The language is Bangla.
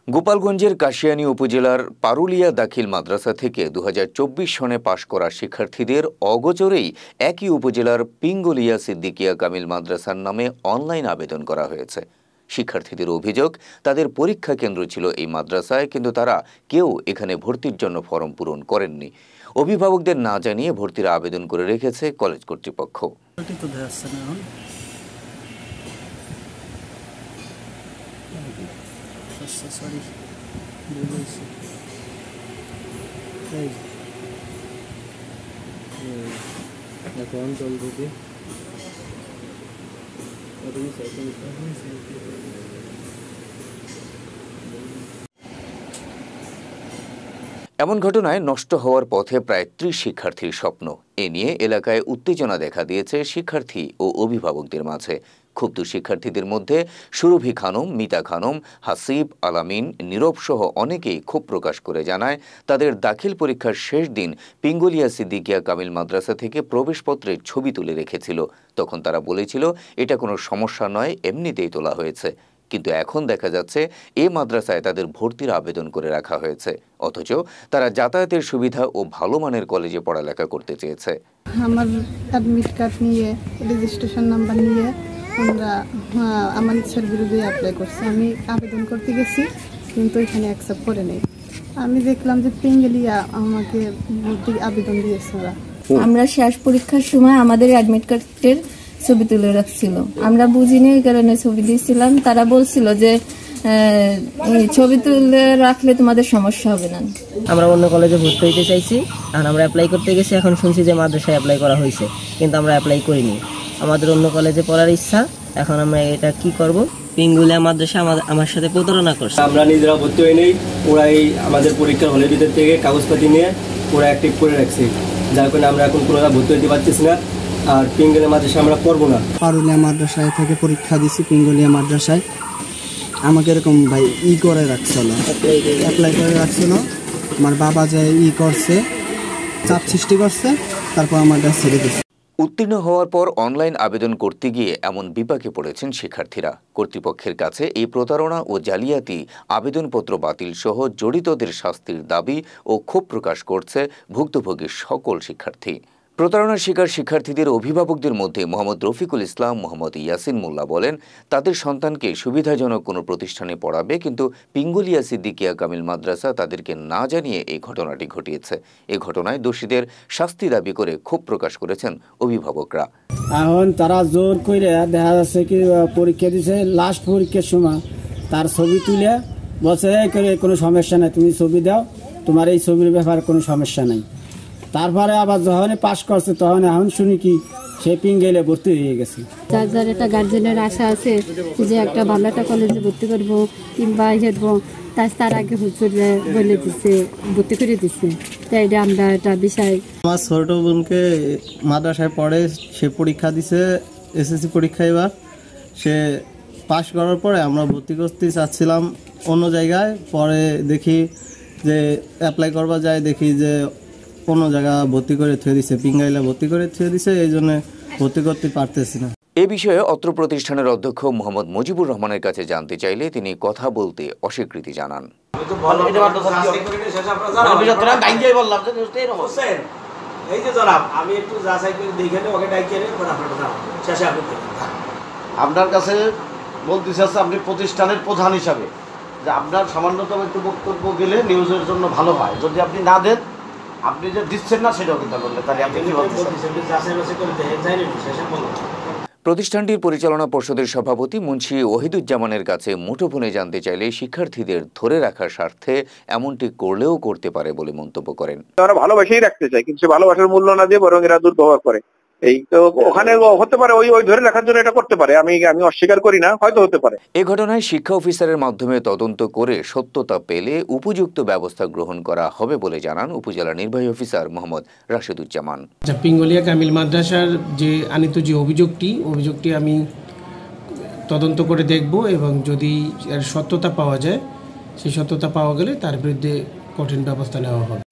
গোপালগঞ্জের কাশিয়ানী উপজেলার পারুলিয়া দাখিল মাদ্রাসা থেকে ২০২৪ সনে পাশ করা শিক্ষার্থীদের অগোচরেই একই উপজেলার পিঙ্গলিয়া সিদ্দিকিয়া কামিল মাদ্রাসার নামে অনলাইন আবেদন করা হয়েছে। শিক্ষার্থীদের অভিযোগ, তাদের পরীক্ষা কেন্দ্র ছিল এই মাদ্রাসায়, কিন্তু তারা কেউ এখানে ভর্তির জন্য ফরম পূরণ করেননি। অভিভাবকদের না জানিয়ে ভর্তির আবেদন করে রেখেছে কলেজ কর্তৃপক্ষ। এমন ঘটনায় নষ্ট হওয়ার পথে প্রায় ৩০ শিক্ষার্থীর স্বপ্ন। এ নিয়ে এলাকায় উত্তেজনা দেখা দিয়েছে শিক্ষার্থী ও অভিভাবকদের মাঝে। ক্ষুব্ধ শিক্ষার্থীদের মধ্যে সুরভি খানম, মিতা খানম, হাসিব, আলামিন, নীরব সহ অনেকেই ক্ষোভ প্রকাশ করে জানায়, তাদের দাখিল পরীক্ষার শেষ দিন পিঙ্গলিয়া সিদ্দিকিয়া কামিল মাদ্রাসা থেকে প্রবেশপত্রের ছবি তুলে রেখেছিল। তখন তারা বলেছিল, এটা কোনো সমস্যা নয়, এমনিতেই তোলা হয়েছে। কিন্তু এখন দেখা যাচ্ছে এ মাদ্রাসায় তাদের ভর্তির আবেদন করে রাখা হয়েছে, অথচ তারা যাতায়াতের সুবিধা ও ভালো মানের কলেজে পড়ালেখা করতে চেয়েছে। আমার অ্যাডমিট কার্ড নিয়ে, রেজিস্ট্রেশন নাম্বার নিয়ে আমরা আমার ইচ্ছার বিরুদ্ধে অ্যাপ্লাই করছি। আমি আবেদন করতে গেছি, কিন্তু এখানে অ্যাকসেপ্ট করে নেই। আমি দেখলাম যে পিঙ্গলিয়া আমাকে ভর্তির আবেদন দিয়েছে। আমরা শেষ পরীক্ষার সময় আমাদের অ্যাডমিট কার্ডের ছবি তুলে রাখছিল, আমরা বুঝিনি, এই কারণে ছবি দিয়েছিলাম। তারা বলছিল যে ছবি তুলে রাখলে তোমাদের সমস্যা হবে না। আমরা অন্য কলেজে ভর্তি হইতে চাইছি, আর আমরা অ্যাপ্লাই করতে গেছি। এখন শুনছি যে মাদ্রাসায় অ্যাপ্লাই করা হয়েছে, কিন্তু আমরা অ্যাপ্লাই করিনি। আমাদের অন্য কলেজে পড়ার ইচ্ছা, এখন আমরা এটা কি করব? পিঙ্গলিয়া মাদ্রাসা আমার সাথে প্রতারণা করছে। আমরা নিজেরা ভর্তি হইনি, ওরাই আমাদের পরীক্ষার হলের ভিতর থেকে কাগজপাতি নিয়ে ওরা অ্যাক্টিভ করে রাখছে, যার কারণে আমরা এখন কোনো ভর্তি হইতে পারতেছি না। আর পিঙ্গলিয়া মাদ্রাসা আমরা পড়বো না। পারুলিয়া মাদ্রাসায় থেকে পরীক্ষা দিছি, পিঙ্গলিয়া মাদ্রাসায় আমাকে এরকম ভাই করে রাখছিল, অ্যাপ্লাই করে রাখছিল। আমার বাবা যে করছে, চাপ সৃষ্টি করছে, তারপর আমার কাছে ছেড়ে দিচ্ছে। উত্তীর্ণ হওয়ার পর অনলাইন আবেদন করতে গিয়ে এমন বিপাকে পড়েছেন শিক্ষার্থীরা। কর্তৃপক্ষের কাছে এই প্রতারণা ও জালিয়াতি, আবেদনপত্র বাতিল সহ জড়িতদের শাস্তির দাবি ও ক্ষোভ প্রকাশ করছে ভুক্তভোগী সকল শিক্ষার্থী। প্রতারণার শিকার শিক্ষার্থীদের অভিভাবকদের মধ্যে মোহাম্মদ রফিকুল ইসলাম, মোহাম্মদ ইয়াসিন মোল্লা বলেন, তাদের সন্তানকে সুবিধাজনক কোনো প্রতিষ্ঠানে পড়াবে, কিন্তু পিঙ্গলিয়া সিদ্দিকিয়া কামিল মাদ্রাসা তাদেরকে না জানিয়ে এই ঘটনাটি ঘটিয়েছে। এ ঘটনায় দোষীদের শাস্তি দাবি করে ক্ষোভ প্রকাশ করেছেন অভিভাবকরা। এখন তারা জোর করে দেখা যাচ্ছে কি পরীক্ষা দিচ্ছে, লাস্ট পরীক্ষার সময় তার ছবি তুলে বলছে কোনো সমস্যা নাই, তুমি ছবি দাও, তোমার এই ছবির ব্যাপারে কোনো সমস্যা নাই। তারপরে আবার যখন পাশ করছে, তখন এখন শুনি কি সে পিঙ্গলিয়া ভর্তি হয়ে গেছে। যার যার একটা গার্জেনের আশা আছে যে একটা ভালো একটা কলেজে ভর্তি করবো কিংবা হেঁটবো, তার আগে বলে দিচ্ছে, ভর্তি করে দিচ্ছে। তাই এটা আমরা একটা বিষয়। আমার ছোট বোনকে মাদ্রাসায় পড়ে, সে পরীক্ষা দিছে, এসএসসি পরীক্ষা। এবার সে পাশ করার পরে আমরা ভর্তি করতে চাচ্ছিলাম অন্য জায়গায়, পরে দেখি যে অ্যাপ্লাই করবা যায়, দেখি যে অন্য জায়গা ভর্তি করে থুয়ে দিছে, পিঙ্গলিয়া ভর্তি করে থুয়ে দিছে, এই জন্য ভর্তি করতে পারতেছি না। এ বিষয়ে অত্র প্রতিষ্ঠানের অধ্যক্ষ মোহাম্মদ মুজিবুর রহমানের কাছে জানতে চাইলে তিনি কথা বলতে অস্বীকৃতি জানান। আপনার কাছে বলতে চাচ্ছি, আপনি প্রতিষ্ঠানের প্রধান হিসাবে যে আপনার সামান্যতম একটু বক্তব্য গেলে নিউজের জন্য ভালো হয়। যদি আপনি না দেন, আপনি যে দিচ্ছেন না সেটাও কিন্তু বললে, তাহলে আপনি কি বলছেন? প্রতিষ্ঠানটির পরিচালনা পর্ষদের সভাপতি মুন্সি ওহিদুজ্জামানের কাছে মুঠোফোনে জানতে চাইলে শিক্ষার্থীদের ধরে রাখার স্বার্থে এমনটি করলেও করতে পারে বলে মন্তব্য করেন। তারা ভালোবাসাই রাখতে চায়, কিন্তু ভালোবাসার মূল্য না দিয়ে বরং এরা দুর্ব্যবহার করে। এই তো ওখানে হতে পারে, ওই ধরে রাখার জন্য এটা করতে পারে, আমি অস্বীকার করি না, হয়তো হতে পারে। এ ঘটনায় শিক্ষা অফিসারের মাধ্যমে তদন্ত করে সত্যতা পেলে উপযুক্ত ব্যবস্থা গ্রহণ করা হবে বলে জানান উপজেলা নির্বাহী অফিসার মোহাম্মদ রাশেদুজ্জামান। পিঙ্গলিয়া কামিল মাদ্রাসার যে আনিত যে অভিযোগটি আমি তদন্ত করে দেখব, এবং যদি এর সত্যতা পাওয়া যায়, সেই সত্যতা পাওয়া গেলে তার বিরুদ্ধে কঠিন ব্যবস্থা নেওয়া হবে।